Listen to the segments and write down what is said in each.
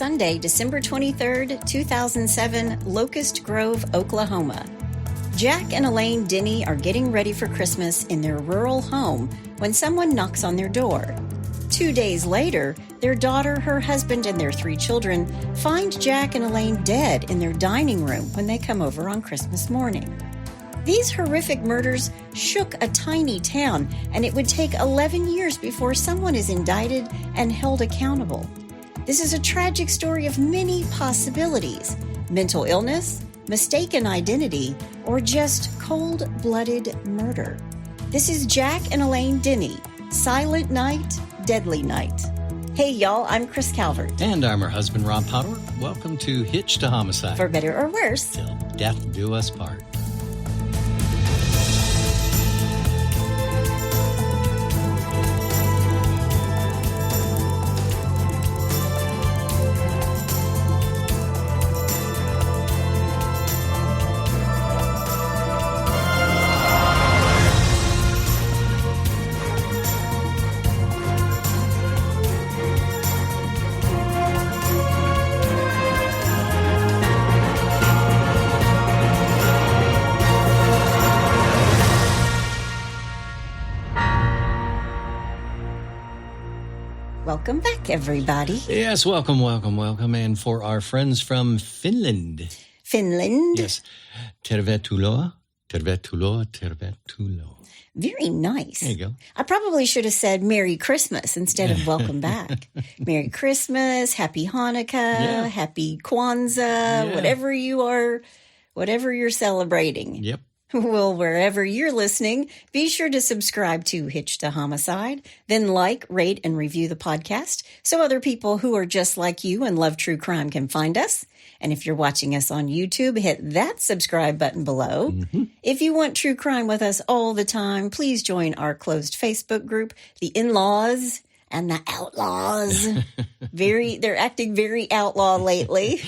Sunday, December 23rd, 2007, Locust Grove, Oklahoma. Jack and Elaine Denney are getting ready for Christmas in their rural home when someone knocks on their door. 2 days later, their daughter, her husband, and their 3 children find Jack and Elaine dead in their dining room when they come over on Christmas morning. These horrific murders shook a tiny town, and it would take 11 years before someone is indicted and held accountable. This is a tragic story of many possibilities: mental illness, mistaken identity, or just cold-blooded murder. This is Jack and Elaine Denney, Silent Night, Deadly Night. Hey, y'all, I'm Chris Calvert. And I'm her husband, Ron Potter. Welcome to Hitch to Homicide. For better or worse. Till death do us part. Welcome back, everybody. Yes, welcome. And for our friends from Finland. Yes. Tervetuloa. Very nice. There you go. I probably should have said Merry Christmas instead of welcome back. Merry Christmas, Happy Hanukkah, Happy Kwanzaa, whatever you're celebrating. Yep. Well, wherever you're listening, be sure to subscribe to Hitch to Homicide, then like, rate, and review the podcast so other people who are just like you and love true crime can find us. And if you're watching us on YouTube, hit that subscribe button below. Mm-hmm. If you want true crime with us all the time, please join our closed Facebook group, The In-Laws and the Outlaws. They're acting very outlaw lately.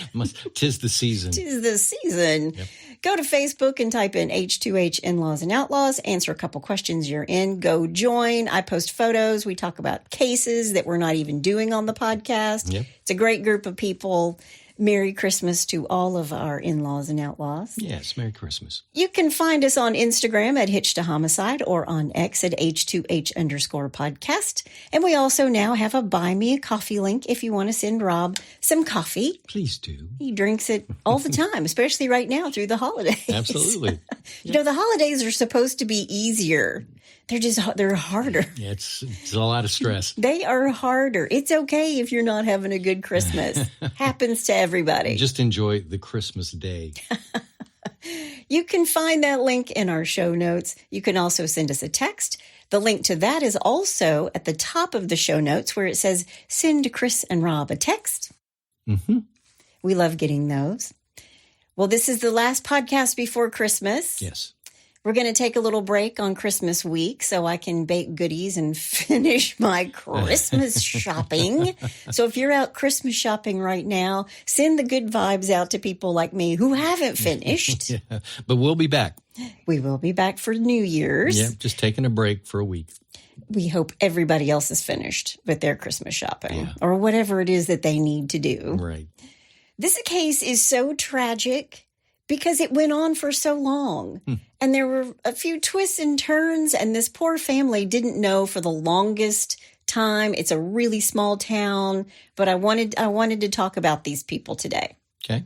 Tis the season. Yep. Go to Facebook and type in H2H In-Laws and Outlaws. Answer a couple questions you're in. Go join. I post photos. We talk about cases that we're not even doing on the podcast. Yep. It's a great group of people. Merry Christmas to all of our in-laws and outlaws. Yes, Merry Christmas. You can find us on Instagram at Hitch to Homicide or on X at H2H_podcast. And we also now have a Buy Me a Coffee link if you want to send Rob some coffee. Please do. He drinks it all the time, especially right now through the holidays. Absolutely. You know, the holidays are supposed to be easier. They're harder. Yeah, it's a lot of stress. They are harder. It's okay if you're not having a good Christmas. Happens to everybody. Just enjoy the Christmas day. You can find that link in our show notes. You can also send us a text. The link to that is also at the top of the show notes where it says, send Chris and Rob a text. Mm-hmm. We love getting those. Well, this is the last podcast before Christmas. Yes. We're going to take a little break on Christmas week so I can bake goodies and finish my Christmas shopping. So if you're out Christmas shopping right now, send the good vibes out to people like me who haven't finished. Yeah, but we'll be back. We will be back for New Year's. Yeah, just taking a break for a week. We hope everybody else is finished with their Christmas shopping or whatever it is that they need to do. Right. This case is so tragic because it went on for so long. And there were a few twists and turns, and this poor family didn't know for the longest time. It's a really small town, but I wanted to talk about these people today. Okay.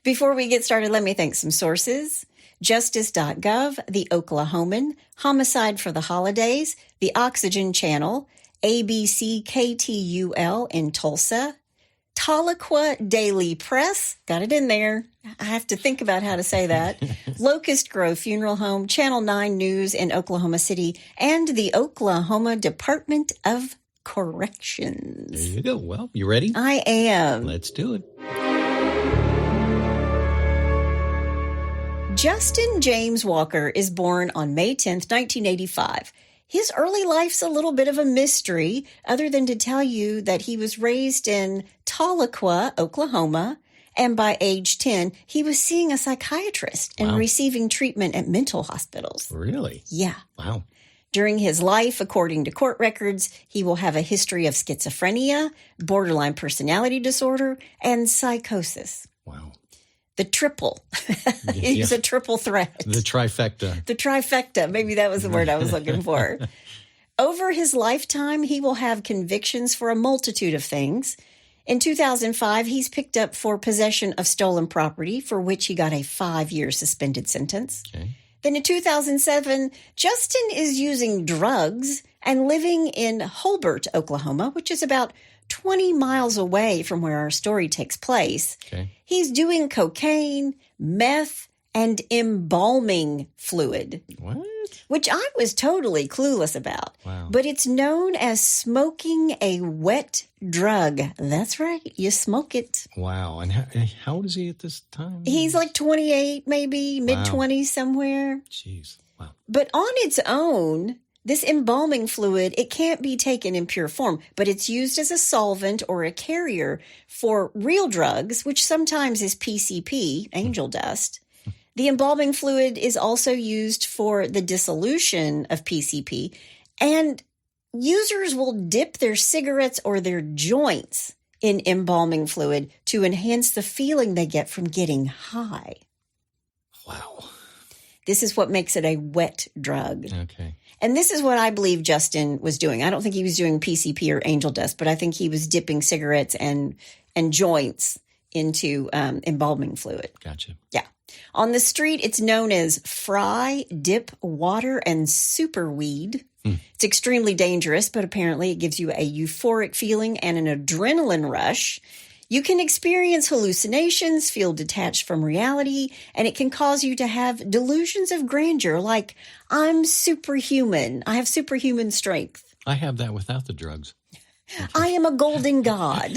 Before we get started, let me thank some sources. Justice.gov, The Oklahoman, Homicide for the Holidays, The Oxygen Channel, ABCKTUL in Tulsa, Tahlequah Daily Press, got it in there. I have to think about how to say that. Locust Grove Funeral Home, Channel 9 News in Oklahoma City, and the Oklahoma Department of Corrections. There you go. Well, you ready? I am. Let's do it. Justin James Walker is born on May 10th, 1985. His early life's a little bit of a mystery, other than to tell you that he was raised in Tahlequah, Oklahoma, and by age 10, he was seeing a psychiatrist and receiving treatment at mental hospitals. Really? Yeah. Wow. During his life, according to court records, he will have a history of schizophrenia, borderline personality disorder, and psychosis. Wow. The triple. He's a triple threat. The trifecta. The trifecta. Maybe that was the word I was looking for. Over his lifetime, he will have convictions for a multitude of things. In 2005, he's picked up for possession of stolen property, for which he got a 5-year suspended sentence. Okay. Then in 2007, Justin is using drugs and living in Hobart, Oklahoma, which is about 20 miles away from where our story takes place. Okay. He's doing cocaine, meth, and embalming fluid. What? Which I was totally clueless about. Wow. But it's known as smoking a wet drug. That's right. You smoke it. Wow. And how old is he at this time? He's like 28, maybe mid-20s somewhere. Jeez. Wow. But on its own, this embalming fluid, it can't be taken in pure form, but it's used as a solvent or a carrier for real drugs, which sometimes is PCP, angel dust. The embalming fluid is also used for the dissolution of PCP, and users will dip their cigarettes or their joints in embalming fluid to enhance the feeling they get from getting high. Wow. This is what makes it a wet drug. Okay. And this is what I believe Justin was doing. I don't think he was doing PCP or angel dust, but I think he was dipping cigarettes and joints into embalming fluid. Gotcha. Yeah. On the street, it's known as fry, dip, water, and super weed. It's extremely dangerous, but apparently it gives you a euphoric feeling and an adrenaline rush. You can experience hallucinations, feel detached from reality, and it can cause you to have delusions of grandeur, like, I'm superhuman. I have superhuman strength. I have that without the drugs. I am a golden god.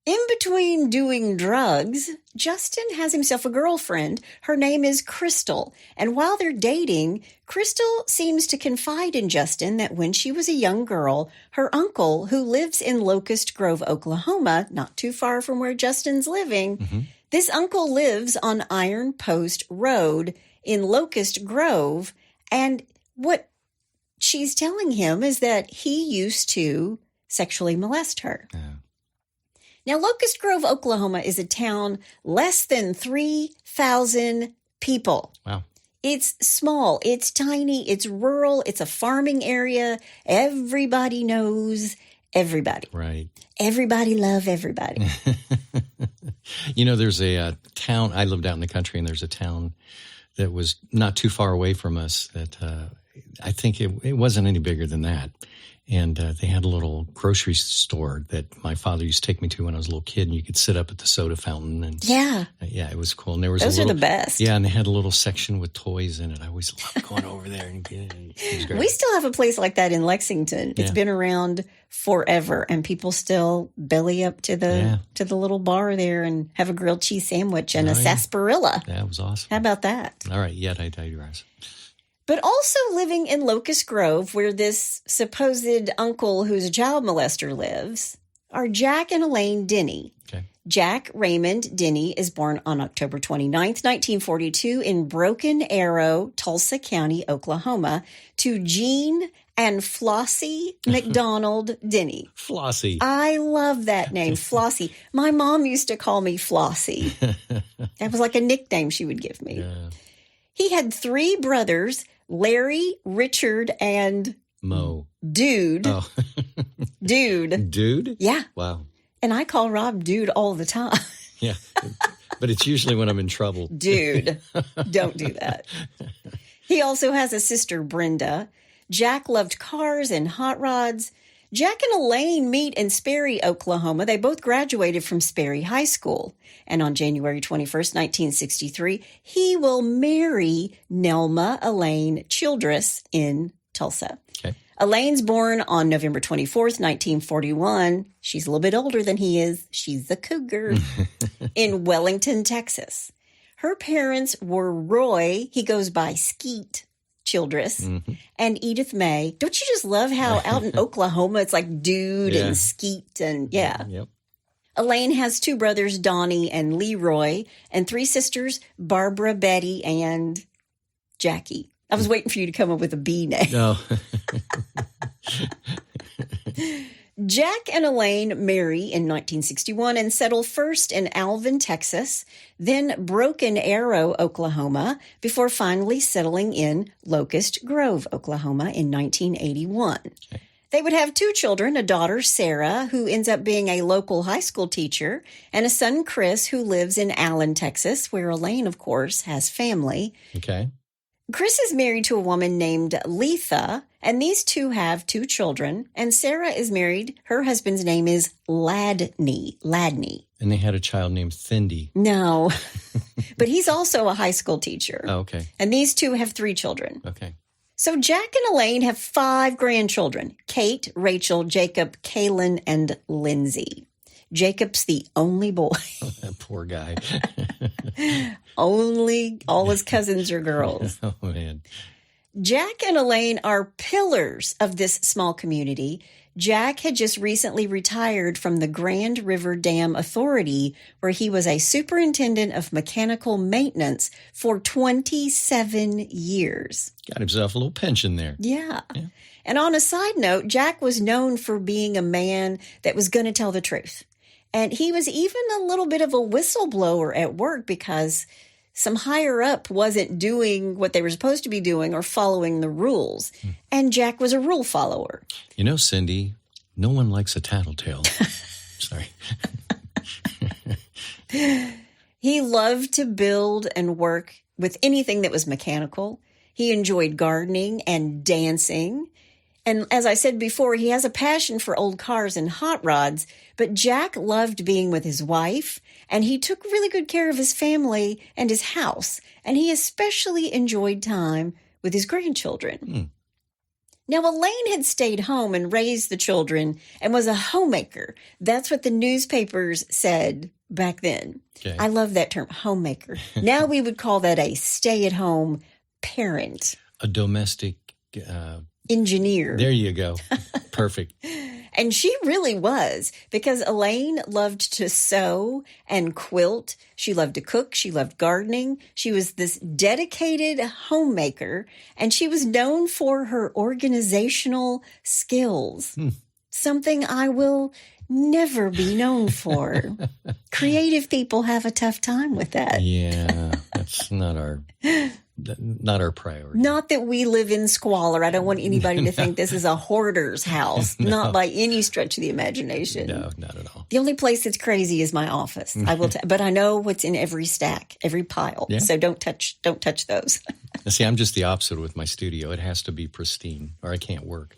In between doing drugs, Justin has himself a girlfriend. Her name is Crystal. And while they're dating, Crystal seems to confide in Justin that when she was a young girl, her uncle, who lives in Locust Grove, Oklahoma, not too far from where Justin's living, this uncle lives on Iron Post Road in Locust Grove. And what she's telling him is that he used to sexually molest her. Yeah. Now, Locust Grove, Oklahoma is a town less than 3,000 people. Wow. It's small, it's tiny, it's rural, it's a farming area. Everybody knows everybody. Right. Everybody love everybody. You know, there's a town, I lived out in the country, and there's a town that was not too far away from us that I think it wasn't any bigger than that. And they had a little grocery store that my father used to take me to when I was a little kid, and you could sit up at the soda fountain. And Yeah. Yeah, it was cool. And there was Those are the best. Yeah, and they had a little section with toys in it. I always loved going over there and getting it. It was great. We still have a place like that in Lexington. It's been around forever, and people still belly up to the little bar there and have a grilled cheese sandwich and a sarsaparilla. That was awesome. How about that? All right, yet I digress. But also living in Locust Grove, where this supposed uncle who's a child molester lives, are Jack and Elaine Denney. Okay. Jack Raymond Denney is born on October 29th, 1942 in Broken Arrow, Tulsa County, Oklahoma, to Gene and Flossie McDonald Denney. Flossie. I love that name, Flossie. My mom used to call me Flossie. That was like a nickname she would give me. Yeah. He had 3 brothers, Larry, Richard, and Mo. Dude. Oh. Dude. Dude? Yeah. Wow. And I call Rob Dude all the time. Yeah. But it's usually when I'm in trouble. Dude. Don't do that. He also has a sister, Brenda. Jack loved cars and hot rods. Jack and Elaine meet in Sperry, Oklahoma. They both graduated from Sperry High School. And on January 21st, 1963, he will marry Nelma Elaine Childress in Tulsa. Okay. Elaine's born on November 24th, 1941. She's a little bit older than he is. She's a cougar in Wellington, Texas. Her parents were Roy, he goes by Skeet Childress, and Edith May. Don't you just love how out in Oklahoma it's like Dude and Skeet and Yep. Elaine has 2 brothers, Donnie and Leroy, and 3 sisters, Barbara, Betty, and Jackie. I was waiting for you to come up with a B name. No. Jack and Elaine marry in 1961 and settle first in Alvin, Texas, then Broken Arrow, Oklahoma, before finally settling in Locust Grove, Oklahoma in 1981. Okay. They would have 2 children, a daughter, Sarah, who ends up being a local high school teacher, and a son, Chris, who lives in Allen, Texas, where Elaine, of course, has family. Okay. Chris is married to a woman named Letha, and these two have 2 children. And Sarah is married. Her husband's name is Ladney. And they had a child named Cindy. No, but he's also a high school teacher. Oh, okay. And these 2 have 3 children. Okay. So Jack and Elaine have 5 grandchildren: Kate, Rachel, Jacob, Kaylin, and Lindsay. Jacob's the only boy. That poor guy. All his cousins are girls. Oh, man. Jack and Elaine are pillars of this small community. Jack had just recently retired from the Grand River Dam Authority, where he was a superintendent of mechanical maintenance for 27 years. Got himself a little pension there. Yeah. And on a side note, Jack was known for being a man that was going to tell the truth. And he was even a little bit of a whistleblower at work because some higher up wasn't doing what they were supposed to be doing or following the rules. And Jack was a rule follower. You know, Cindy, no one likes a tattletale. Sorry. He loved to build and work with anything that was mechanical. He enjoyed gardening and dancing. And as I said before, he has a passion for old cars and hot rods, but Jack loved being with his wife, and he took really good care of his family and his house, and he especially enjoyed time with his grandchildren. Now, Elaine had stayed home and raised the children and was a homemaker. That's what the newspapers said back then. Okay. I love that term, homemaker. Now we would call that a stay-at-home parent. A domestic engineer. There you go. Perfect. And she really was, because Elaine loved to sew and quilt. She loved to cook. She loved gardening. She was this dedicated homemaker, and she was known for her organizational skills. Something I will never be known for. Creative people have a tough time with that. Yeah, that's not our priority. Not that we live in squalor. I don't want anybody to think this is a hoarder's house. No. Not by any stretch of the imagination. No, not at all. The only place that's crazy is my office. I will, but I know what's in every stack, every pile. Yeah. So don't touch those. See, I'm just the opposite with my studio. It has to be pristine, or I can't work.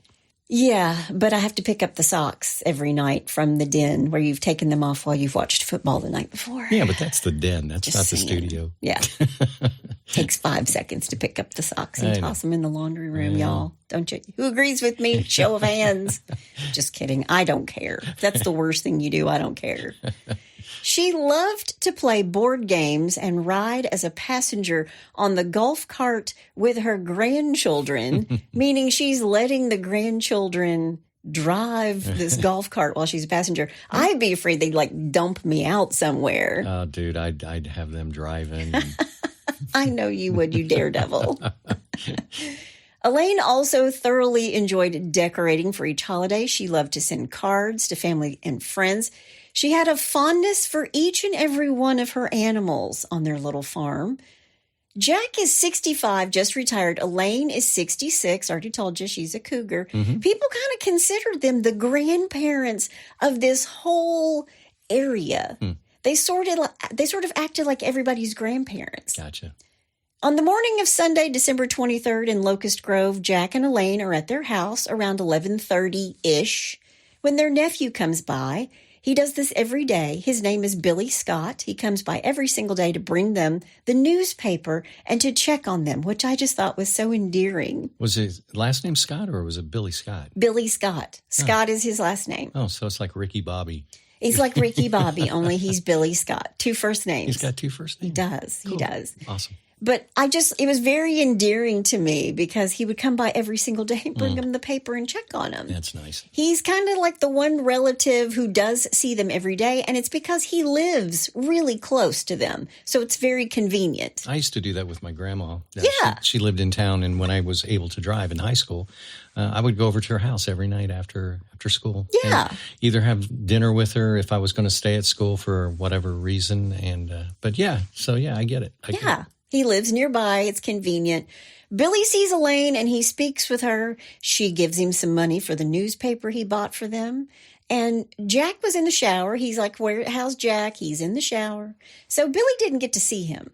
Yeah, but I have to pick up the socks every night from the den where you've taken them off while you've watched football the night before. Yeah, but that's the den. That's just not saying. The studio. Yeah. Takes 5 seconds to pick up the socks and toss them in the laundry room, y'all. Don't you? Who agrees with me? Show of hands. Just kidding. I don't care. If that's the worst thing you do, I don't care. She loved to play board games and ride as a passenger on the golf cart with her grandchildren, meaning she's letting the grandchildren drive this golf cart while she's a passenger. I'd be afraid they'd dump me out somewhere. Oh, dude, I'd have them driving. I know you would, you daredevil. Elaine also thoroughly enjoyed decorating for each holiday. She loved to send cards to family and friends. She had a fondness for each and every one of her animals on their little farm. Jack is 65, just retired. Elaine is 66. Already told you she's a cougar. Mm-hmm. People kind of considered them the grandparents of this whole area. They sort of acted like everybody's grandparents. Gotcha. On the morning of Sunday, December 23rd in Locust Grove, Jack and Elaine are at their house around 11:30-ish when their nephew comes by. He does this every day. His name is Billy Scott. He comes by every single day to bring them the newspaper and to check on them, which I just thought was so endearing. Was his last name Scott, or was it Billy Scott? Billy Scott. Scott is his last name. Oh, so it's like Ricky Bobby. He's like Ricky Bobby, only he's Billy Scott. 2 first names. He's got 2 first names. He does. Cool. He does. Awesome. But it was very endearing to me because he would come by every single day and bring them the paper and check on them. That's nice. He's kind of like the one relative who does see them every day, and it's because he lives really close to them. So it's very convenient. I used to do that with my grandma. Yeah. She lived in town, and when I was able to drive in high school, I would go over to her house every night after school. Yeah. And either have dinner with her if I was going to stay at school for whatever reason. But yeah, so yeah, I get it. I get it. He lives nearby. It's convenient. Billy sees Elaine and he speaks with her. She gives him some money for the newspaper he bought for them. And Jack was in the shower. He's like, how's Jack? He's in the shower. So Billy didn't get to see him.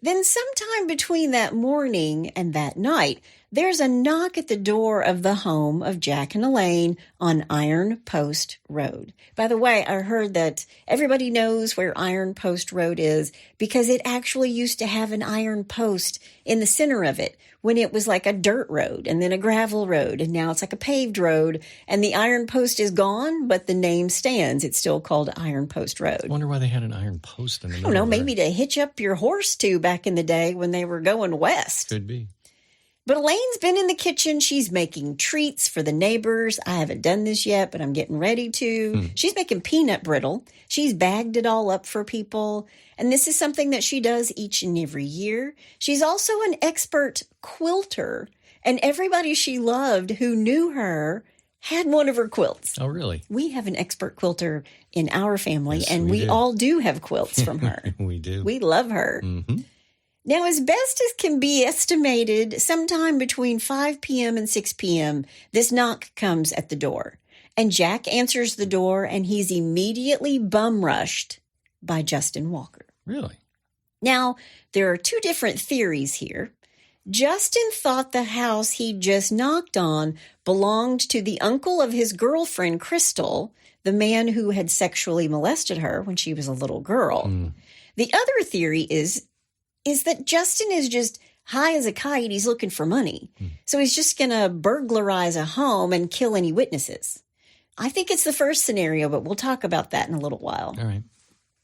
Then sometime between that morning and that night, there's a knock at the door of the home of Jack and Elaine on Iron Post Road. By the way, I heard that everybody knows where Iron Post Road is because it actually used to have an iron post in the center of it when it was like a dirt road and then a gravel road, and now it's like a paved road, and the iron post is gone, but the name stands. It's still called Iron Post Road. I wonder why they had an iron post in the middle. I don't know, maybe to hitch up your horse to back in the day when they were going west. Could be. But Elaine's been in the kitchen. She's making treats for the neighbors. I haven't done this yet, but I'm getting ready to. She's making peanut brittle. She's bagged it all up for people. And this is something that she does each and every year. She's also an expert quilter. And everybody she loved who knew her had one of her quilts. Oh, really? We have an expert quilter in our family, Yes, and we all do have quilts from her. We do. We love her. Mm-hmm. Now, as best as can be estimated, sometime between 5 p.m. and 6 p.m., this knock comes at the door. And Jack answers the door, and he's immediately bum-rushed by Justin Walker. Really? Now, there are two different theories here. Justin thought the house he just knocked on belonged to the uncle of his girlfriend, Crystal, the man who had sexually molested her when she was a little girl. The other theory is that Justin is just high as a kite. He's looking for money. So he's just going to burglarize a home and kill any witnesses. I think it's the first scenario, but we'll talk about that in a little while. All right.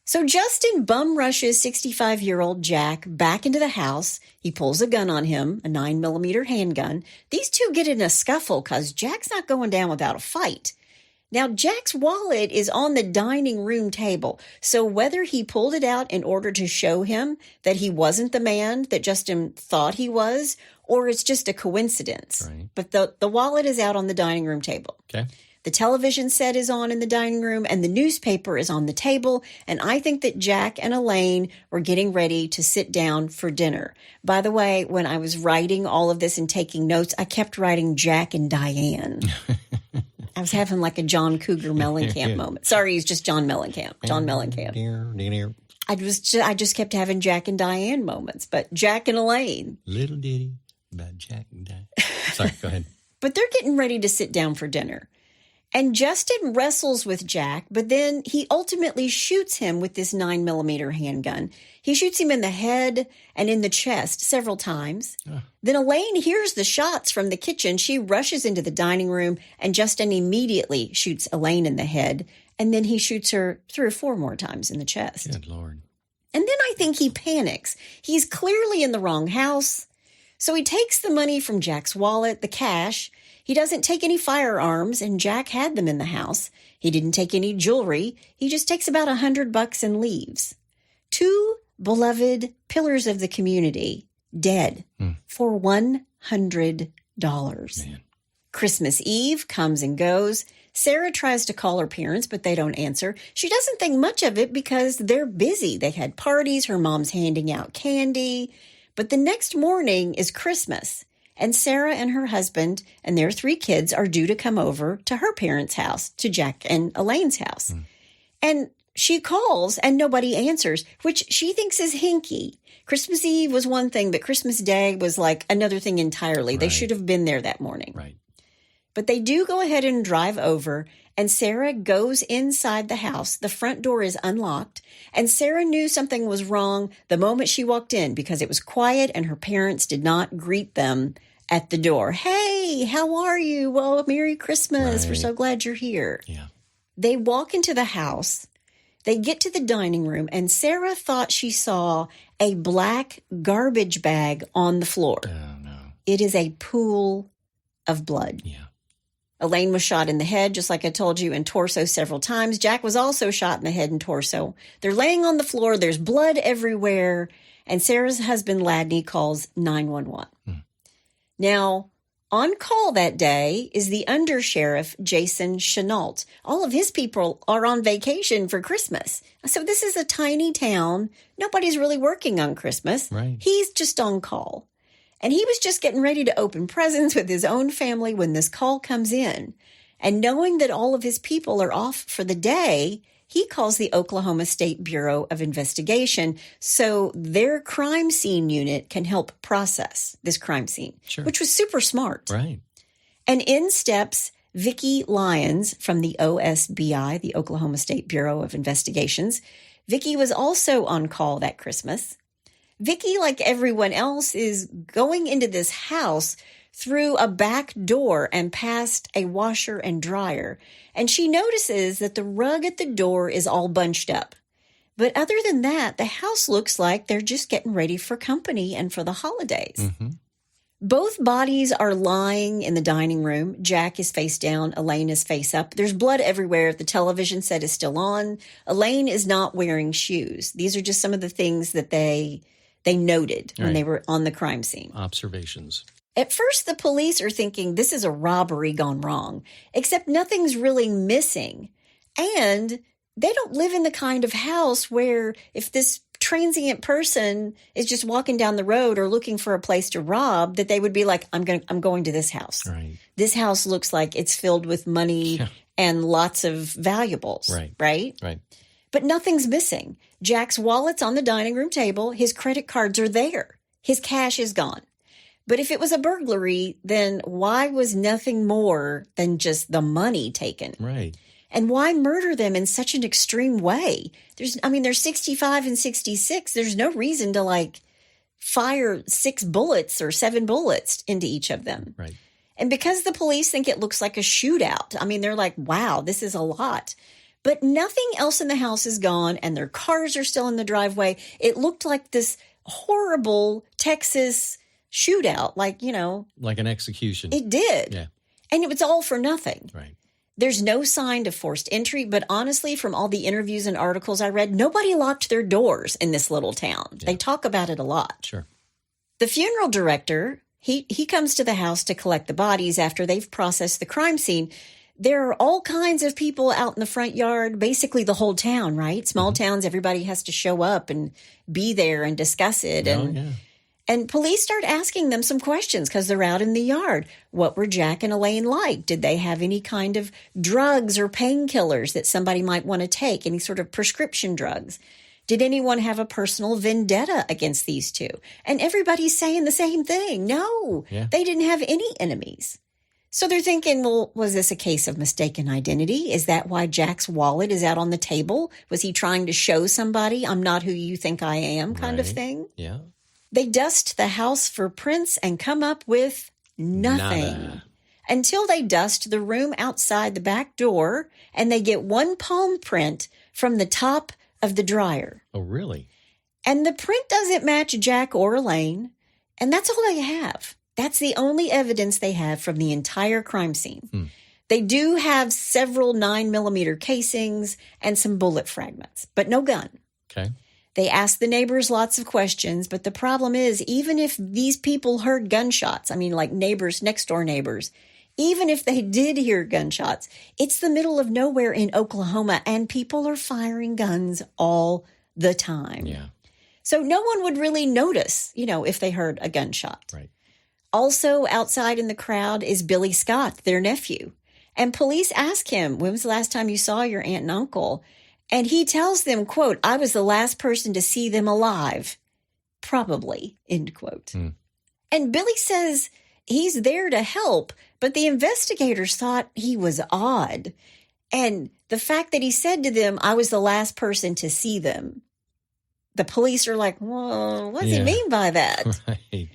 So Justin bum rushes 65-year-old Jack back into the house. He pulls a gun on him, a 9mm handgun. These two get in a scuffle because Jack's not going down without a fight. Now, Jack's wallet is on the dining room table, so whether he pulled it out in order to show him that he wasn't the man that Justin thought he was, or it's just a coincidence. Right. But the wallet is out on the dining room table. Okay. The television set is on in the dining room, and the newspaper is on the table, and I think that Jack and Elaine were getting ready to sit down for dinner. By the way, when I was writing all of this and taking notes, I kept writing Jack and Diane. I was having like a John Cougar Mellencamp moment. Sorry, he's just John Mellencamp. John Mellencamp. I just kept having Jack and Diane moments, but Jack and Elaine. Little ditty about Jack and Diane. Sorry, go ahead. But they're getting ready to sit down for dinner. And Justin wrestles with Jack, but then he ultimately shoots him with this 9mm handgun. He shoots him in the head and in the chest several times. Then Elaine hears the shots from the kitchen. She rushes into the dining room, and Justin immediately shoots Elaine in the head. And then he shoots her 3 or 4 more times in the chest. Good Lord. And then I think he panics. He's clearly in the wrong house. So he takes the money from Jack's wallet, the cash. He doesn't take any firearms, and Jack had them in the house. He didn't take any jewelry. He just takes about $100 and leaves. 2 beloved pillars of the community dead for $100. Man. Christmas Eve comes and goes. Sarah tries to call her parents, but they don't answer. She doesn't think much of it because they're busy. They had parties. Her mom's handing out candy. But the next morning is Christmas. And Sarah and her husband and their 3 kids are due to come over to her parents' house, to Jack and Elaine's house. And she calls and nobody answers, which she thinks is hinky. Christmas Eve was one thing, but Christmas Day was like another thing entirely. They should have been there that morning. Right. But they do go ahead and drive over, and Sarah goes inside the house. The front door is unlocked, and Sarah knew something was wrong the moment she walked in because it was quiet and her parents did not greet them at the door. Hey, how are you? Well, Merry Christmas. We're so glad you're here. Yeah. They walk into the house. They get to the dining room, and Sarah thought she saw a black garbage bag on the floor. Oh, no. It is a pool of blood. Yeah. Elaine was shot in the head, just like I told you, and torso several times. Jack was also shot in the head and torso. They're laying on the floor. There's blood everywhere. And Sarah's husband, Ladney, calls 911. Now, on call that day is the undersheriff, Jason Chenault. All of his people are on vacation for Christmas. So this is a tiny town. Nobody's really working on Christmas. Right. He's just on call. And he was just getting ready to open presents with his own family when this call comes in. And knowing that all of his people are off for the day, he calls the Oklahoma State Bureau of Investigation so their crime scene unit can help process this crime scene, which was super smart. Right. And in steps Vicki Lyons from the OSBI, the Oklahoma State Bureau of Investigations. Vicki was also on call that Christmas. Vicki, like everyone else, is going into this house through a back door and past a washer and dryer. And she notices that the rug at the door is all bunched up. But other than that, the house looks like they're just getting ready for company and for the holidays. Mm-hmm. Both bodies are lying in the dining room. Jack is face down. Elaine is face up. There's blood everywhere. The television set is still on. Elaine is not wearing shoes. These are just some of the things that they noted when they were on the crime scene. Observations. At first, the police are thinking this is a robbery gone wrong, except nothing's really missing. And they don't live in the kind of house where if this transient person is just walking down the road or looking for a place to rob, that they would be like, I'm going to this house. Right. This house looks like it's filled with money and lots of valuables. Right. But nothing's missing. Jack's wallet's on the dining room table. His credit cards are there. His cash is gone. But if it was a burglary, then why was nothing more than just the money taken? Right. And why murder them in such an extreme way? They're 65 and 66. There's no reason to fire 6 bullets or 7 bullets into each of them. Right. And because the police think it looks like a shootout, they're like, wow, this is a lot. But nothing else in the house is gone, and their cars are still in the driveway. It looked like this horrible Texas shootout, like an execution. It did. Yeah. And it was all for nothing. Right. There's no sign of forced entry, but honestly, from all the interviews and articles I read, nobody locked their doors in this little town. Yeah. They talk about it a lot. Sure. The funeral director, he comes to the house to collect the bodies after they've processed the crime scene. There are all kinds of people out in the front yard, basically the whole town, right? Small towns, everybody has to show up and be there and discuss it. And police start asking them some questions because they're out in the yard. What were Jack and Elaine like? Did they have any kind of drugs or painkillers that somebody might want to take? Any sort of prescription drugs? Did anyone have a personal vendetta against these two? And everybody's saying the same thing. No, they didn't have any enemies. So they're thinking, well, was this a case of mistaken identity? Is that why Jack's wallet is out on the table? Was he trying to show somebody I'm not who you think I am kind of thing? Yeah. They dust the house for prints and come up with nothing. Nada. Until they dust the room outside the back door and they get one palm print from the top of the dryer. Oh, really? And the print doesn't match Jack or Elaine, and that's all they have. That's the only evidence they have from the entire crime scene. They do have several 9mm casings and some bullet fragments, but no gun. Okay. They ask the neighbors lots of questions, but the problem is, even if these people heard gunshots, like neighbors, next door neighbors, even if they did hear gunshots, it's the middle of nowhere in Oklahoma, and people are firing guns all the time. Yeah. So no one would really notice, if they heard a gunshot. Right. Also outside in the crowd is Billy Scott, their nephew. And police ask him, when was the last time you saw your aunt and uncle? And he tells them, quote, I was the last person to see them alive. Probably, end quote. And Billy says he's there to help, but the investigators thought he was odd. And the fact that he said to them, I was the last person to see them, the police are like, whoa, what does he mean by that? Right.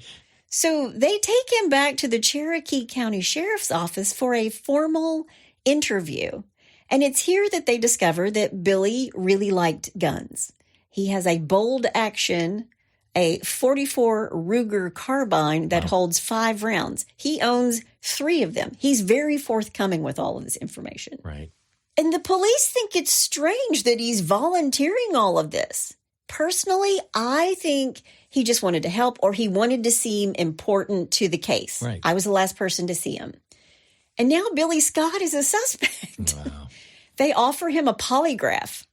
So they take him back to the Cherokee County Sheriff's Office for a formal interview. And it's here that they discover that Billy really liked guns. He has a bold action, a .44 Ruger carbine that holds 5 rounds. He owns 3 of them. He's very forthcoming with all of this information. Right. And the police think it's strange that he's volunteering all of this. Personally, I think he just wanted to help, or he wanted to seem important to the case. Right. I was the last person to see him. And now Billy Scott is a suspect. Wow. They offer him a polygraph.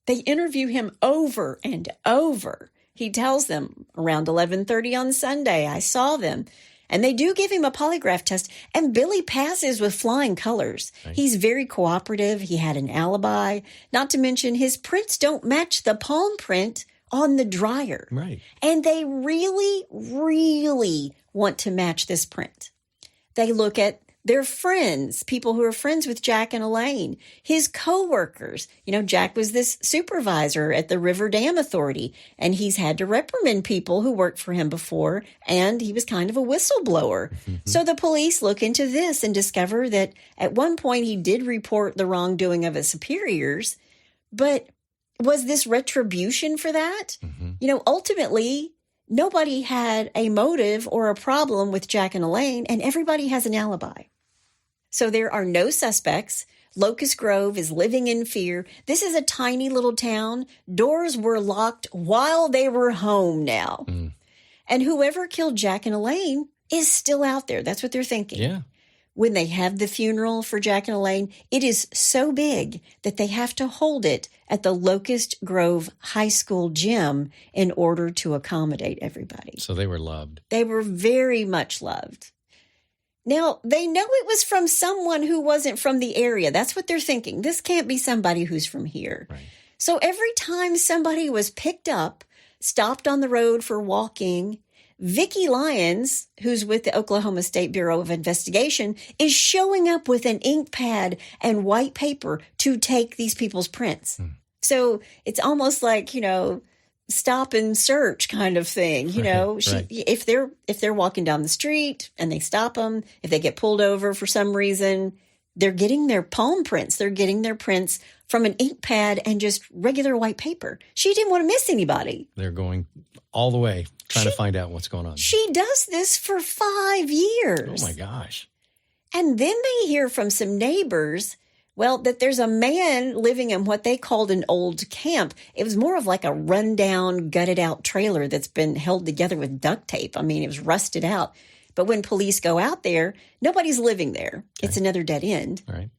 They interview him over and over. He tells them around 11:30 on Sunday, I saw them. And they do give him a polygraph test, and Billy passes with flying colors. Right. He's very cooperative. He had an alibi. Not to mention his prints don't match the palm print on the dryer. Right. And they really, really want to match this print. They look at their friends, people who are friends with Jack and Elaine, his coworkers. You know, Jack was this supervisor at the River Dam Authority, and he's had to reprimand people who worked for him before, and he was kind of a whistleblower. Mm-hmm. So the police look into this and discover that at one point he did report the wrongdoing of his superiors, but was this retribution for that? Mm-hmm. You know, ultimately, nobody had a motive or a problem with Jack and Elaine, and everybody has an alibi. So there are no suspects. Locust Grove is living in fear. This is a tiny little town. Doors were locked while they were home now. Mm. And whoever killed Jack and Elaine is still out there. That's what they're thinking. Yeah. When they have the funeral for Jack and Elaine, it is so big that they have to hold it at the Locust Grove High School gym in order to accommodate everybody. So they were loved. They were very much loved. Now, they know it was from someone who wasn't from the area. That's what they're thinking. This can't be somebody who's from here. Right. So every time somebody was picked up, stopped on the road for walking, Vicki Lyons, who's with the Oklahoma State Bureau of Investigation, is showing up with an ink pad and white paper to take these people's prints. Hmm. So it's almost like, you know, stop and search kind of thing. You know, if they're walking down the street and they stop them, if they get pulled over for some reason, they're getting their palm prints. They're getting their prints from an ink pad and just regular white paper. She didn't want to miss anybody. They're going all the way trying to find out what's going on. She does this for 5 years. Oh, my gosh. And then they hear from some neighbors, well, that there's a man living in what they called an old camp. It was more of like a rundown, gutted-out trailer that's been held together with duct tape. I mean, it was rusted out. But when police go out there, nobody's living there. Okay. It's another dead end. All right.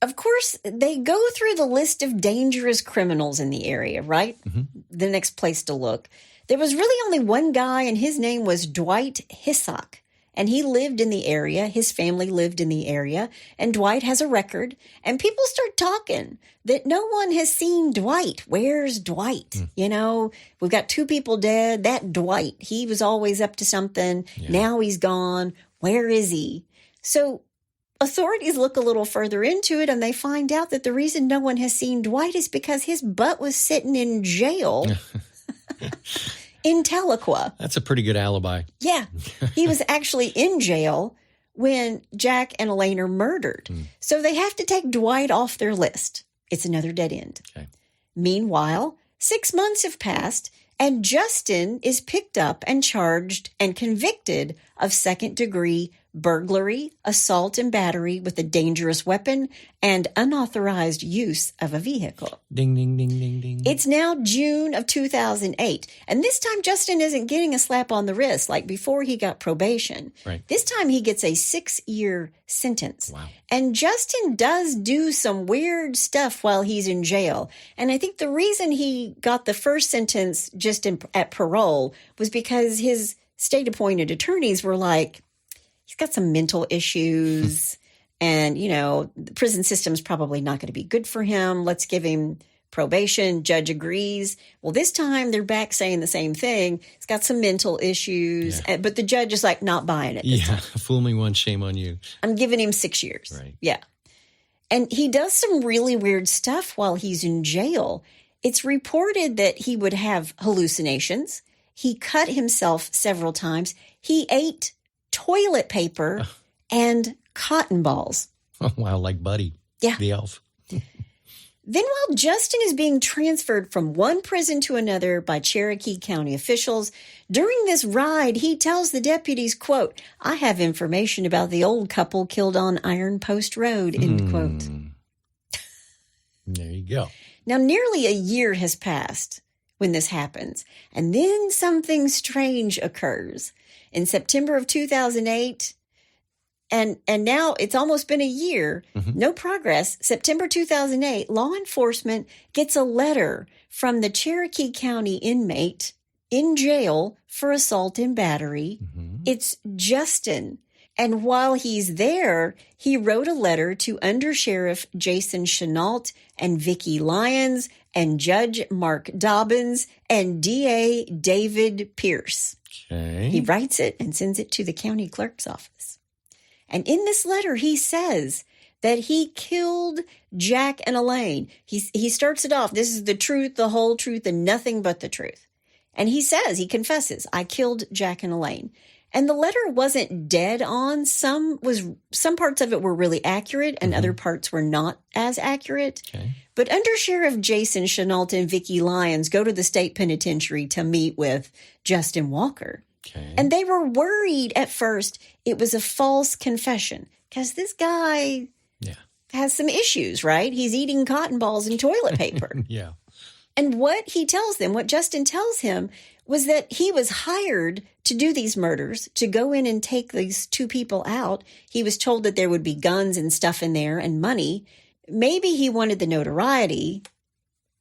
Of course, they go through the list of dangerous criminals in the area, right? Mm-hmm. The next place to look. There was really only one guy, and his name was Dwight Hissock. And he lived in the area. His family lived in the area. And Dwight has a record. And people start talking that no one has seen Dwight. Where's Dwight? Mm. You know, we've got 2 people dead. That Dwight, he was always up to something. Yeah. Now he's gone. Where is he? So authorities look a little further into it, and they find out that the reason no one has seen Dwight is because his butt was sitting in jail in Tahlequah. That's a pretty good alibi. Yeah. He was actually in jail when Jack and Elaine are murdered. Mm. So they have to take Dwight off their list. It's another dead end. Okay. Meanwhile, 6 months have passed, and Justin is picked up and charged and convicted of second-degree burglary, assault and battery with a dangerous weapon, and unauthorized use of a vehicle. Ding, ding, ding, ding, ding. It's now June of 2008. And this time, Justin isn't getting a slap on the wrist like before he got probation. Right. This time, he gets a 6-year sentence. Wow. And Justin does do some weird stuff while he's in jail. And I think the reason he got the first sentence just at parole was because his state-appointed attorneys were like, he's got some mental issues and, you know, the prison system's probably not going to be good for him. Let's give him probation. Judge agrees. Well, this time they're back saying the same thing. He's got some mental issues, but the judge is like not buying it. Yeah. Fool me once, shame on you. I'm giving him 6 years. Right. Yeah. And he does some really weird stuff while he's in jail. It's reported that he would have hallucinations. He cut himself several times. He ate toilet paper and cotton balls. Oh, wow, like Buddy, yeah, the elf. Then while Justin is being transferred from one prison to another by Cherokee County officials, during this ride, he tells the deputies, quote, "I have information about the old couple killed on Iron Post Road," end quote. There you go. Now, nearly a year has passed when this happens, and then something strange occurs. In September of 2008, and now it's almost been a year, no progress. September 2008, law enforcement gets a letter from the Cherokee County inmate in jail for assault and battery. It's Justin. And while he's there, he wrote a letter to Undersheriff Jason Chenault and Vicki Lyons and Judge Mark Dobbins and DA David Pierce. Okay. He writes it and sends it to the county clerk's office. And in this letter, he says that he killed Jack and Elaine. He starts it off, "This is the truth, the whole truth, and nothing but the truth." And he says, he confesses, "I killed Jack and Elaine." And the letter wasn't dead on. Some parts of it were really accurate and other parts were not as accurate. Okay. But Undersheriff Jason Chenault and Vicki Lyons go to the state penitentiary to meet with Justin Walker. Okay. And they were worried at first it was a false confession because this guy has some issues, right? He's eating cotton balls and toilet paper. Yeah. And what he tells them, what Justin tells him, was that he was hired to do these murders, to go in and take these two people out. He was told that there would be guns and stuff in there and money. Maybe he wanted the notoriety,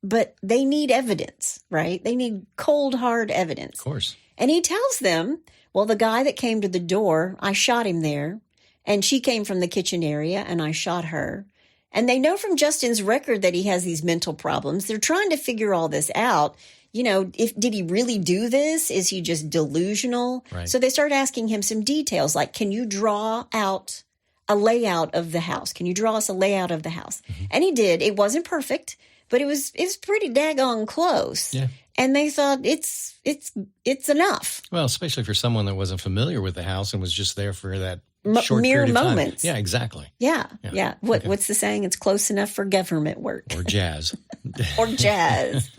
but they need evidence, right? They need cold, hard evidence. Of course. And he tells them, well, the guy that came to the door, I shot him there. And she came from the kitchen area and I shot her. And they know from Justin's record that he has these mental problems. They're trying to figure all this out. You know, did he really do this? Is he just delusional? Right. So they start asking him some details like, can you draw out a layout of the house? Can you draw us a layout of the house? And he did. It wasn't perfect, but it was pretty daggone close. Yeah. And they thought it's enough. Well, especially for someone that wasn't familiar with the house and was just there for that short mere period of time. moments. Yeah, exactly. Yeah. What's the saying? It's close enough for government work. Or jazz. Or jazz.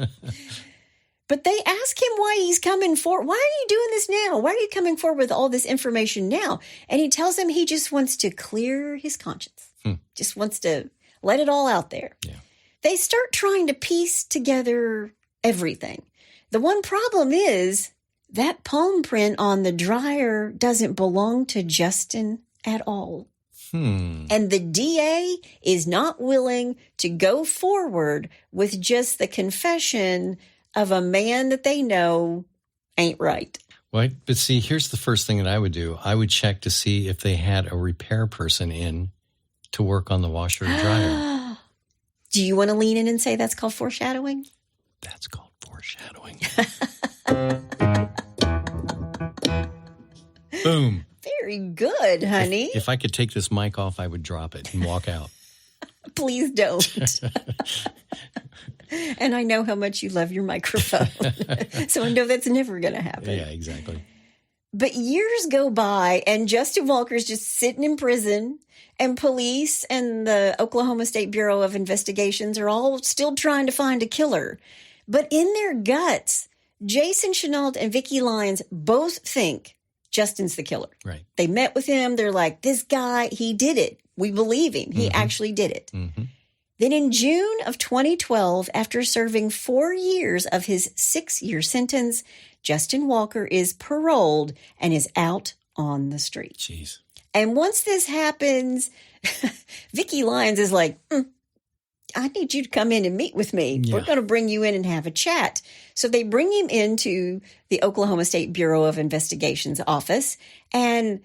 But they ask him why he's coming forward. Why are you doing this now? Why are you coming forward with all this information now? And he tells them he just wants to clear his conscience. Just wants to let it all out there. Yeah. They start trying to piece together everything. The one problem is that palm print on the dryer doesn't belong to Justin at all. And the DA is not willing to go forward with just the confession of a man that they know ain't right. Well, but see, here's the first thing that I would do. I would check to see if they had a repair person in to work on the washer and dryer. Do you want to lean in and say that's called foreshadowing? That's called foreshadowing. Boom. Very good, honey. If I could take this mic off, I would drop it and walk out. Please don't. And I know how much you love your microphone. So I know that's never going to happen. Yeah, exactly. But years go by and Justin Walker's just sitting in prison and police and the Oklahoma State Bureau of Investigations are all still trying to find a killer. But in their guts, Jason Chenault and Vicki Lyons both think Justin's the killer. Right. They met with him. They're like, this guy, he did it. We believe him. He actually did it. Then in June of 2012, after serving 4 years of his 6-year sentence, Justin Walker is paroled and is out on the street. Jeez. And once this happens, Vicki Lyons is like, I need you to come in and meet with me. Yeah. We're going to bring you in and have a chat. So they bring him into the Oklahoma State Bureau of Investigations office. And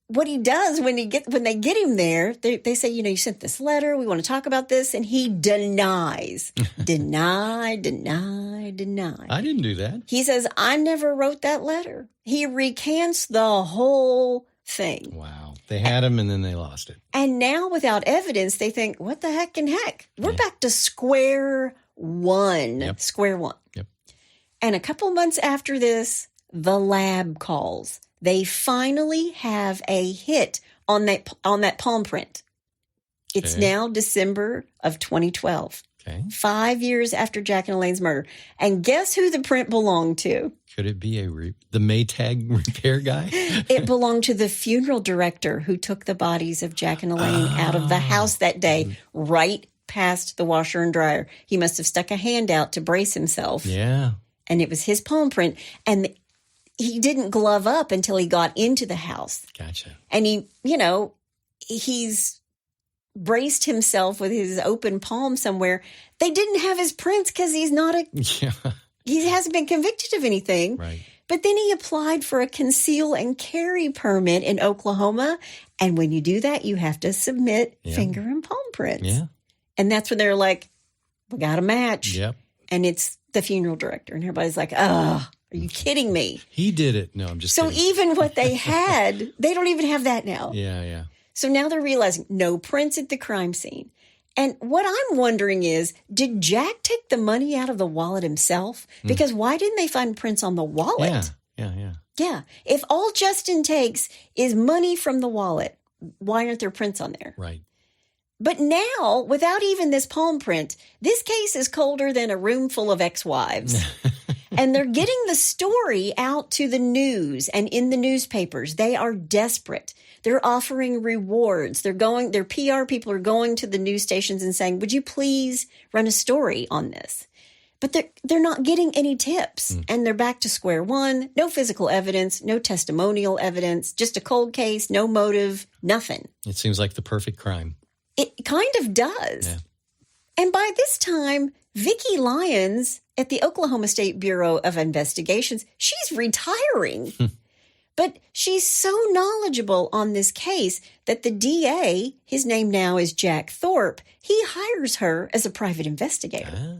what he does when they get him there, they say, you sent this letter. We want to talk about this. And he denies. Deny. I didn't do that. He says, I never wrote that letter. He recants the whole thing. Wow. They had him and then they lost it. And now without evidence, they think, what the heck and heck? We're back to square one. Yep. Square one. Yep. And a couple months after this, the lab calls. They finally have a hit on that palm print. It's now December of 2012. Okay. 5 years after Jack and Elaine's murder. And guess who the print belonged to? Could it be the Maytag repair guy? It belonged to the funeral director who took the bodies of Jack and Elaine out of the house that day, right past the washer and dryer. He must have stuck a hand out to brace himself. Yeah. And it was his palm print. And he didn't glove up until he got into the house. Gotcha. And he's braced himself with his open palm somewhere. They didn't have his prints because he's not he hasn't been convicted of anything. Right. But then he applied for a conceal and carry permit in Oklahoma. And when you do that, you have to submit finger and palm prints. Yeah. And that's when they're like, we got a match. Yep. And it's the funeral director. And everybody's like, oh, are you kidding me? He did it. No, I'm just kidding. So even what they had, they don't even have that now. Yeah. So now they're realizing no prints at the crime scene. And what I'm wondering is, did Jack take the money out of the wallet himself? Because why didn't they find prints on the wallet? Yeah. If all Justin takes is money from the wallet, why aren't there prints on there? Right. But now, without even this palm print, this case is colder than a room full of ex-wives. And they're getting the story out to the news and in the newspapers. They are desperate. They're offering rewards. Their PR people are going to the news stations and saying, would you please run a story on this? But they're not getting any tips. And they're back to square one. No physical evidence, no testimonial evidence, just a cold case, no motive, nothing. It seems like the perfect crime. It kind of does. Yeah. And by this time, Vicki Lyons at the Oklahoma State Bureau of Investigations, she's retiring. But she's so knowledgeable on this case that the DA, his name now is Jack Thorpe, he hires her as a private investigator.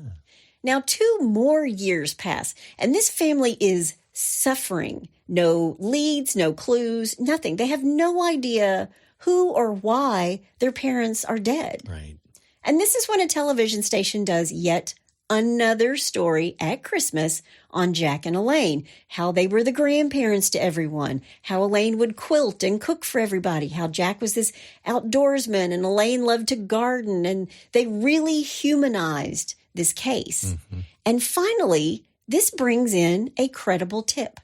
Now, 2 more years pass, and this family is suffering. No leads, no clues, nothing. They have no idea who or why their parents are dead. Right. And this is when a television station does yet another story at Christmas on Jack and Elaine, how they were the grandparents to everyone, how Elaine would quilt and cook for everybody, how Jack was this outdoorsman and Elaine loved to garden, and they really humanized this case. And finally, this brings in a credible tip.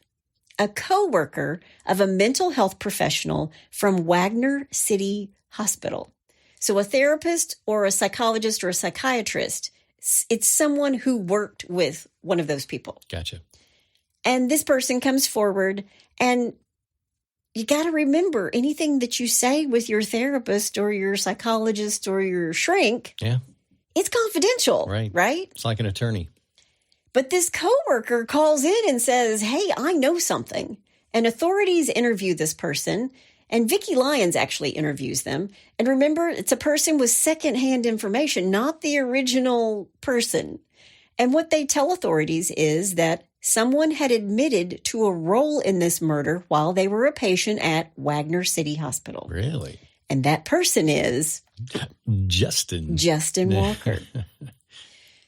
A co-worker of a mental health professional from Wagner City Hospital. So a therapist or a psychologist or a psychiatrist, it's someone who worked with one of those people. Gotcha. And this person comes forward, and you got to remember, anything that you say with your therapist or your psychologist or your shrink, it's confidential, right? It's like an attorney. But this coworker calls in and says, hey, I know something. And authorities interview this person, and Vicki Lyons actually interviews them. And remember, it's a person with secondhand information, not the original person. And what they tell authorities is that someone had admitted to a role in this murder while they were a patient at Wagner City Hospital. Really? And that person is Justin Walker.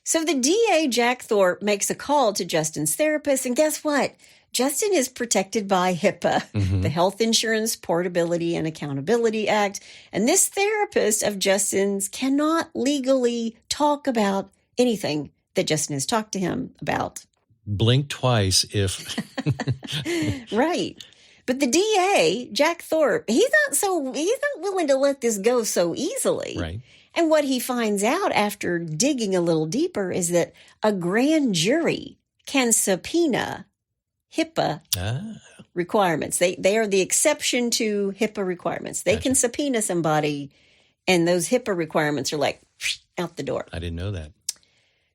So the DA, Jack Thorpe, makes a call to Justin's therapist, and guess what? Justin is protected by HIPAA, the Health Insurance Portability and Accountability Act, and this therapist of Justin's cannot legally talk about anything that Justin has talked to him about. Blink twice if... Right. But the DA, Jack Thorpe, he's not willing to let this go so easily. Right. And what he finds out after digging a little deeper is that a grand jury can subpoena HIPAA requirements. They are the exception to HIPAA requirements. They can subpoena somebody, and those HIPAA requirements are like out the door. I didn't know that.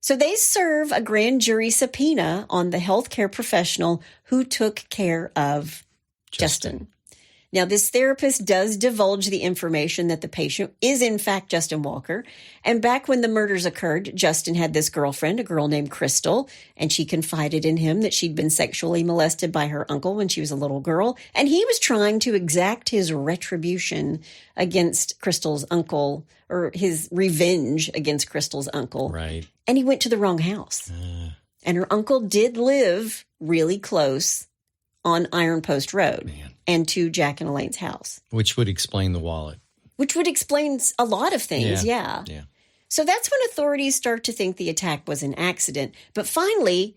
So they serve a grand jury subpoena on the healthcare professional who took care of Justin. Now, this therapist does divulge the information that the patient is, in fact, Justin Walker. And back when the murders occurred, Justin had this girlfriend, a girl named Crystal, and she confided in him that she'd been sexually molested by her uncle when she was a little girl. And he was trying to exact his retribution against Crystal's uncle, or his revenge against Crystal's uncle. Right. And he went to the wrong house. And her uncle did live really close on Iron Post Road and to Jack and Elaine's house. Which would explain the wallet. Which would explain a lot of things, yeah. So that's when authorities start to think the attack was an accident. But finally,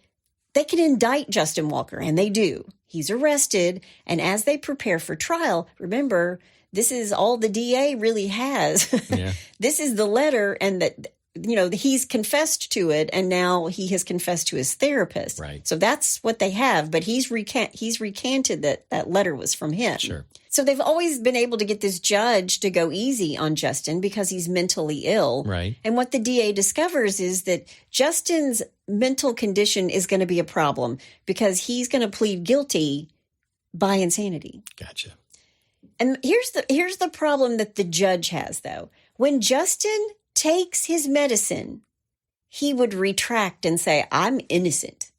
they can indict Justin Walker, and they do. He's arrested, and as they prepare for trial, remember, this is all the DA really has. This is the letter, and that, he's confessed to it, and now he has confessed to his therapist. Right. So that's what they have, but he's recanted that letter was from him. Sure. So they've always been able to get this judge to go easy on Justin because he's mentally ill. Right. And what the DA discovers is that Justin's mental condition is going to be a problem because he's going to plead guilty by insanity. Gotcha. And here's the problem that the judge has, though. When Justin takes his medicine, he would retract and say, I'm innocent.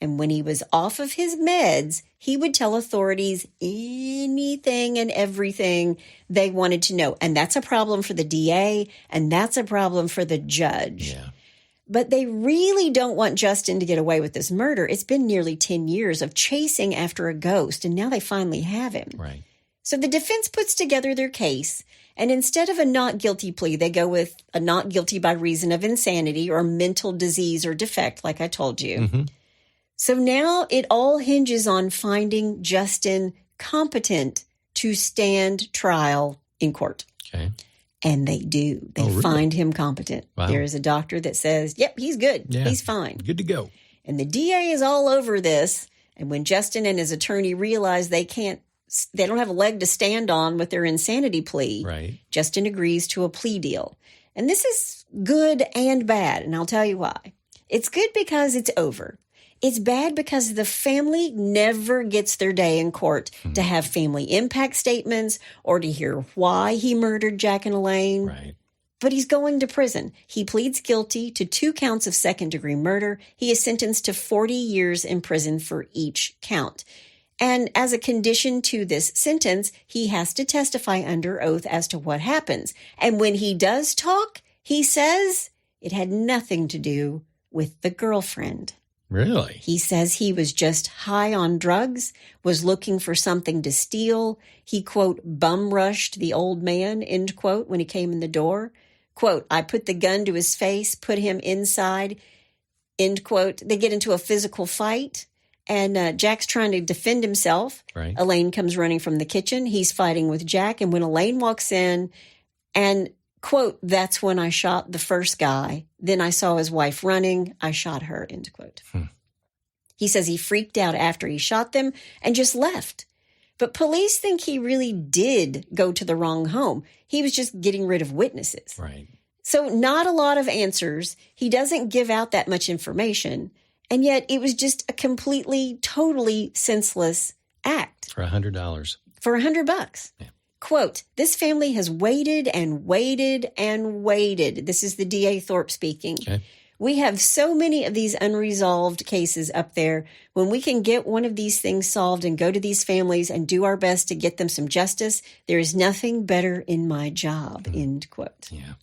And when he was off of his meds, he would tell authorities anything and everything they wanted to know. And that's a problem for the DA, and that's a problem for the judge. Yeah. But they really don't want Justin to get away with this murder. It's been nearly 10 years of chasing after a ghost, and now they finally have him. Right. So the defense puts together their case, and instead of a not guilty plea, they go with a not guilty by reason of insanity or mental disease or defect, like I told you. Mm-hmm. So now it all hinges on finding Justin competent to stand trial in court. Okay. And they do. They really? Find him competent. Wow. There is a doctor that says, yep, he's good. Yeah. He's fine. Good to go. And the DA is all over this. And when Justin and his attorney realize they don't have a leg to stand on with their insanity plea, right, Justin agrees to a plea deal. And this is good and bad, and I'll tell you why. It's good because it's over. It's bad because the family never gets their day in court to have family impact statements or to hear why he murdered Jack and Elaine. Right. But he's going to prison. He pleads guilty to 2 counts of second-degree murder. He is sentenced to 40 years in prison for each count. And as a condition to this sentence, he has to testify under oath as to what happens. And when he does talk, he says it had nothing to do with the girlfriend. Really? He says he was just high on drugs, was looking for something to steal. He, quote, bum rushed the old man, end quote, when he came in the door. Quote, I put the gun to his face, put him inside, end quote. They get into a physical fight, and Jack's trying to defend himself. Right. Elaine comes running from the kitchen. He's fighting with Jack, and when Elaine walks in and, quote, that's when I shot the first guy. Then I saw his wife running. I shot her, end quote. He says he freaked out after he shot them and just left. But police think he really did go to the wrong home. He was just getting rid of witnesses. Right. So not a lot of answers. He doesn't give out that much information. And yet it was just a completely, totally senseless act. For $100. For $100. Yeah. Quote, this family has waited and waited and waited. This is the DA Thorpe speaking. Okay. We have so many of these unresolved cases up there. When we can get one of these things solved and go to these families and do our best to get them some justice, there is nothing better in my job, end quote. Yeah.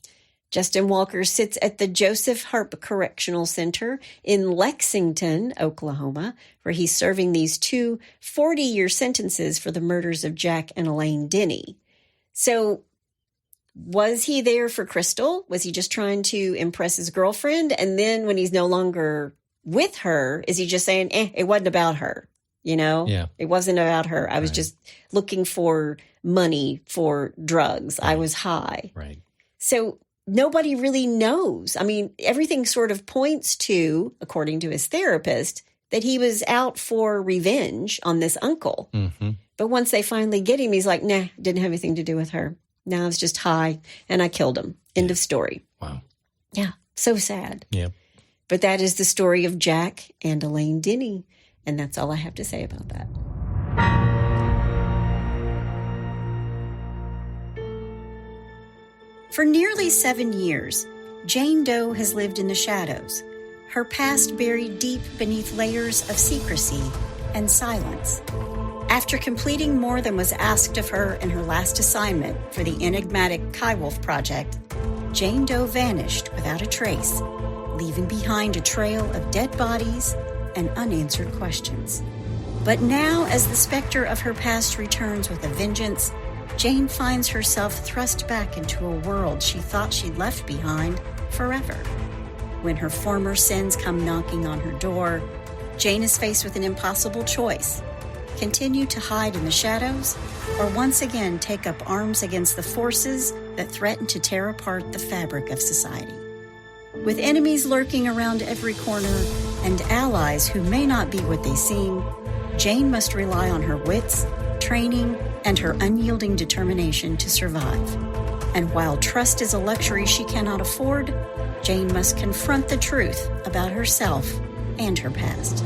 Justin Walker sits at the Joseph Harp Correctional Center in Lexington, Oklahoma, where he's serving these 2 40-year sentences for the murders of Jack and Elaine Denney. So was he there for Crystal? Was he just trying to impress his girlfriend? And then when he's no longer with her, is he just saying, it wasn't about her? Yeah. It wasn't about her. I was just looking for money for drugs. Right. I was high. Right. So nobody really knows. I mean, everything sort of points to, according to his therapist, that he was out for revenge on this uncle. Mm-hmm. But once they finally get him, he's like, nah, didn't have anything to do with her. No, I was just high and I killed him. End of story. Wow. Yeah, so sad. Yeah. But that is the story of Jack and Elaine Denney. And that's all I have to say about that. For nearly 7 years, Jane Doe has lived in the shadows, her past buried deep beneath layers of secrecy and silence. After completing more than was asked of her in her last assignment for the enigmatic Kaiwolf project, Jane Doe vanished without a trace, leaving behind a trail of dead bodies and unanswered questions. But now, as the specter of her past returns with a vengeance, Jane finds herself thrust back into a world she thought she'd left behind forever. When her former sins come knocking on her door, Jane is faced with an impossible choice: continue to hide in the shadows, or once again take up arms against the forces that threaten to tear apart the fabric of society. With enemies lurking around every corner and allies who may not be what they seem, Jane must rely on her wits, training, and her unyielding determination to survive. And while trust is a luxury she cannot afford, Jane must confront the truth about herself and her past.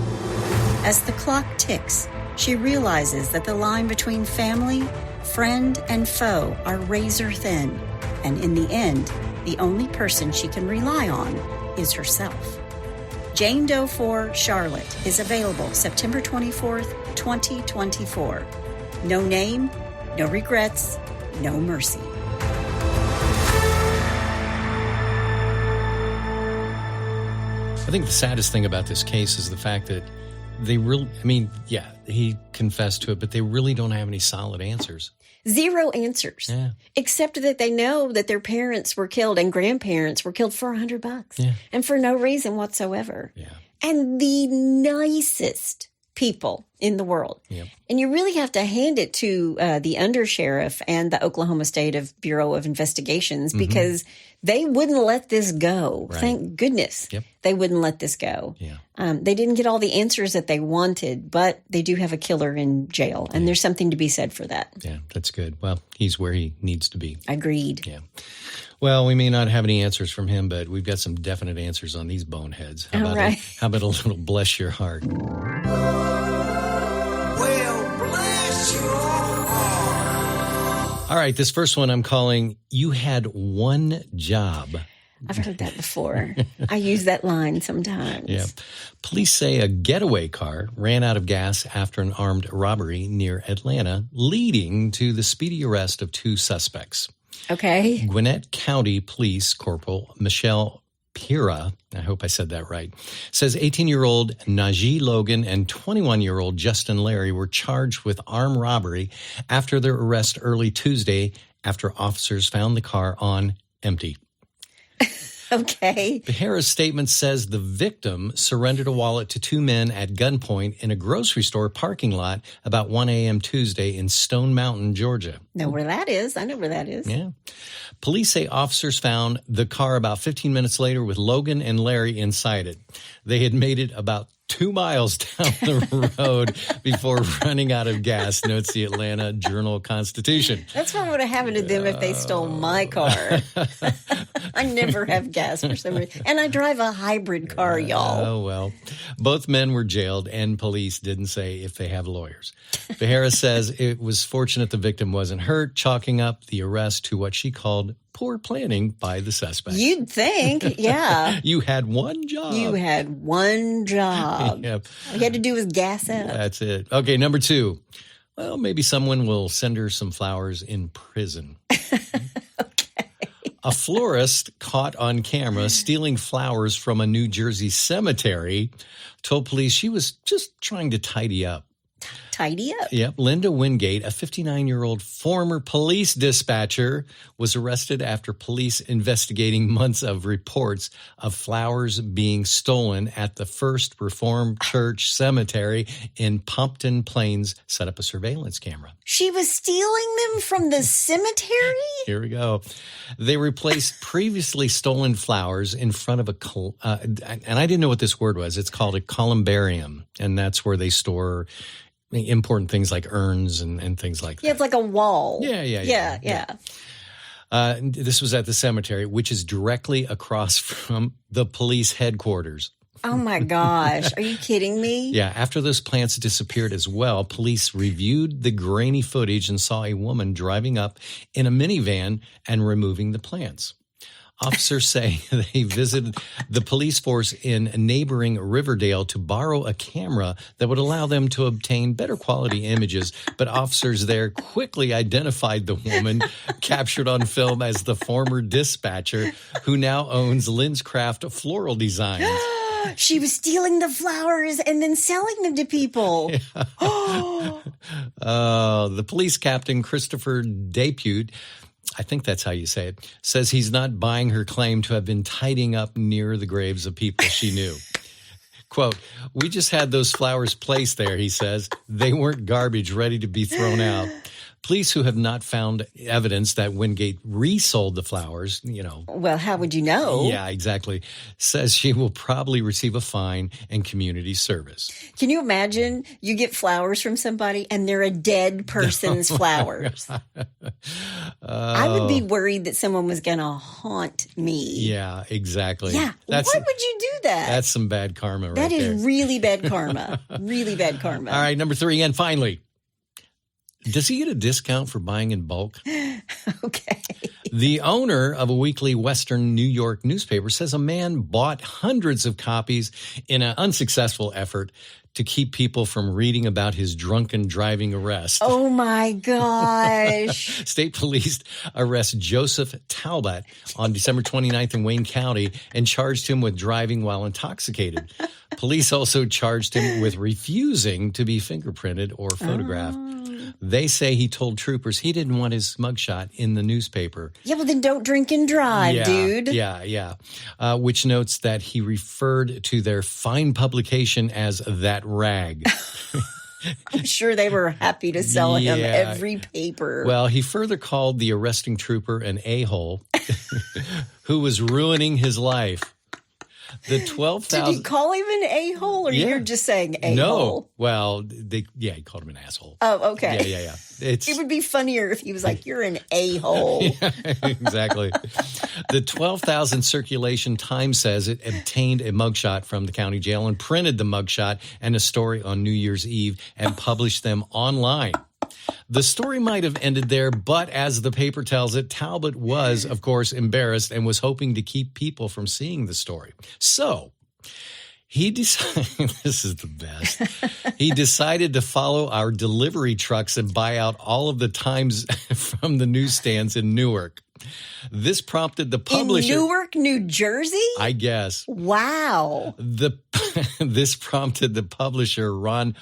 As the clock ticks, she realizes that the line between family, friend, and foe are razor thin, and in the end, the only person she can rely on is herself. Jane Doe 4 Charlotte is available September 24th, 2024. No name, no regrets, no mercy. I think the saddest thing about this case is the fact that they really, he confessed to it, but they really don't have any solid answers. Zero answers. Yeah. Except that they know that their parents were killed and grandparents were killed for $100. Yeah. And for no reason whatsoever. Yeah. And the nicest people in the world. Yep. And you really have to hand it to the undersheriff and the Oklahoma State Bureau of Investigations, because they wouldn't let this go. Right. Thank goodness they wouldn't let this go. Yeah. They didn't get all the answers that they wanted, but they do have a killer in jail, and there's something to be said for that. Yeah, that's good. Well, he's where he needs to be. Agreed. Yeah. Well, we may not have any answers from him, but we've got some definite answers on these boneheads. How about a little bless your heart? Well, bless your heart. All right, this first one I'm calling You Had One Job. I've heard that before. I use that line sometimes. Yeah. Police say a getaway car ran out of gas after an armed robbery near Atlanta, leading to the speedy arrest of two suspects. Okay. Gwinnett County Police Corporal Michelle Pira, I hope I said that right, says 18-year-old Najee Logan and 21-year-old Justin Larry were charged with armed robbery after their arrest early Tuesday after officers found the car on empty. Okay. Harris' statement says the victim surrendered a wallet to two men at gunpoint in a grocery store parking lot about 1 a.m. Tuesday in Stone Mountain, Georgia. Know where that is. I know where that is. Yeah. Police say officers found the car about 15 minutes later with Logan and Larry inside it. They had made it about 2 miles down the road before running out of gas, notes the Atlanta Journal-Constitution. That's what would have happened to them if they stole my car. I never have gas for some reason. And I drive a hybrid car, y'all. Oh, well. Both men were jailed, and police didn't say if they have lawyers. Harris says it was fortunate the victim wasn't hurt, chalking up the arrest to what she called poor planning by the suspect. You'd think, yeah. You had one job. You had one job. Yep. All you had to do was gas up. That's it. Okay, number 2. Well, maybe someone will send her some flowers in prison. A florist caught on camera stealing flowers from a New Jersey cemetery told police she was just trying to tidy up. Tidy up. Yep. Linda Wingate, a 59-year-old former police dispatcher, was arrested after police investigating months of reports of flowers being stolen at the First Reformed Church Cemetery in Pompton Plains, set up a surveillance camera. She was stealing them from the cemetery? Here we go. They replaced previously stolen flowers in front of and I didn't know what this word was. It's called a columbarium, and that's where they store important things like urns and things like that. Yeah, it's like a wall. Yeah. This was at the cemetery, which is directly across from the police headquarters. Oh, my gosh. Are you kidding me? Yeah. After those plants disappeared as well, police reviewed the grainy footage and saw a woman driving up in a minivan and removing the plants. Officers say they visited the police force in neighboring Riverdale to borrow a camera that would allow them to obtain better quality images. But officers there quickly identified the woman captured on film as the former dispatcher who now owns Lynn's Craft Floral Designs. She was stealing the flowers and then selling them to people. The police captain, Christopher Depute, I think that's how you say it, says he's not buying her claim to have been tidying up near the graves of people she knew. Quote, "We just had those flowers placed there," he says. "They weren't garbage ready to be thrown out." Police who have not found evidence that Wingate resold the flowers, Well, how would you know? Yeah, exactly, says she will probably receive a fine and community service. Can you imagine you get flowers from somebody and they're a dead person's flowers? I would be worried that someone was going to haunt me. Yeah, exactly. Yeah. Why would you do that? That's some bad karma right there. That is really bad karma. Really bad karma. All right, number 3, and finally. Does he get a discount for buying in bulk? Okay. The owner of a weekly Western New York newspaper says a man bought hundreds of copies in an unsuccessful effort to keep people from reading about his drunken driving arrest. Oh, my gosh. State police arrest Joseph Talbot on December 29th in Wayne County and charged him with driving while intoxicated. Police also charged him with refusing to be fingerprinted or photographed. They say he told troopers he didn't want his mugshot in the newspaper. Yeah, well, then don't drink and drive, dude. Yeah. Which notes that he referred to their fine publication as that rag. I'm sure they were happy to sell him every paper. Well, he further called the arresting trooper an a-hole who was ruining his life. The 12,000. Did he call him an a-hole, or you're just saying a-hole? No. Well, he called him an asshole. Oh, okay. Yeah. It would be funnier if he was like, "You're an a-hole." Yeah, exactly. The 12,000 Circulation Times says it obtained a mugshot from the county jail and printed the mugshot and a story on New Year's Eve and published them online. The story might have ended there, but as the paper tells it, Talbot was, of course, embarrassed and was hoping to keep people from seeing the story. So he decided, this is the best, he decided to follow our delivery trucks and buy out all of the Times from the newsstands in Newark. This prompted the publisher. In Newark, New Jersey? I guess. Wow. This prompted the publisher, Ron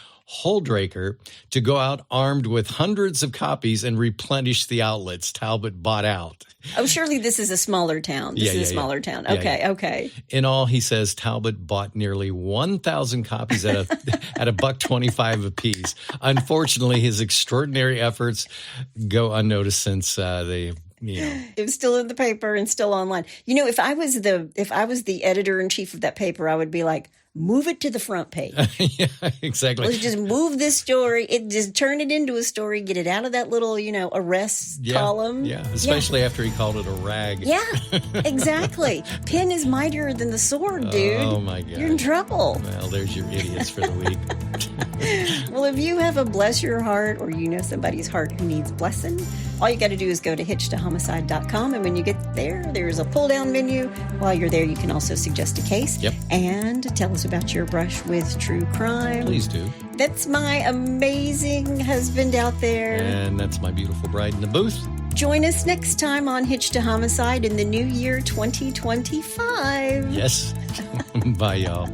Holdraker, to go out armed with hundreds of copies and replenish the outlets Talbot bought out. Oh, surely this is a smaller town. This is a smaller town. Okay. In all, he says Talbot bought nearly 1,000 copies at $1.25 apiece. Unfortunately, his extraordinary efforts go unnoticed since they. It was still in the paper and still online. If I was the editor in chief of that paper, I would be like, move it to the front page. Yeah, exactly. Let's just move this story. Just turn it into a story. Get it out of that little, arrest column. Yeah, especially after he called it a rag. Yeah, exactly. Pen is mightier than the sword, dude. Oh, my God. You're in trouble. Well, there's your idiots for the week. Well, if you have a bless your heart or somebody's heart who needs blessing, all you got to do is go to hitchtohomicide.com. And when you get there, there's a pull-down menu. While you're there, you can also suggest a case. Yep. And tell us about your brush with true crime. Please do. That's my amazing husband out there. And that's my beautiful bride in the booth. Join us next time on Hitch to Homicide in the new year 2025. Yes. Bye, y'all.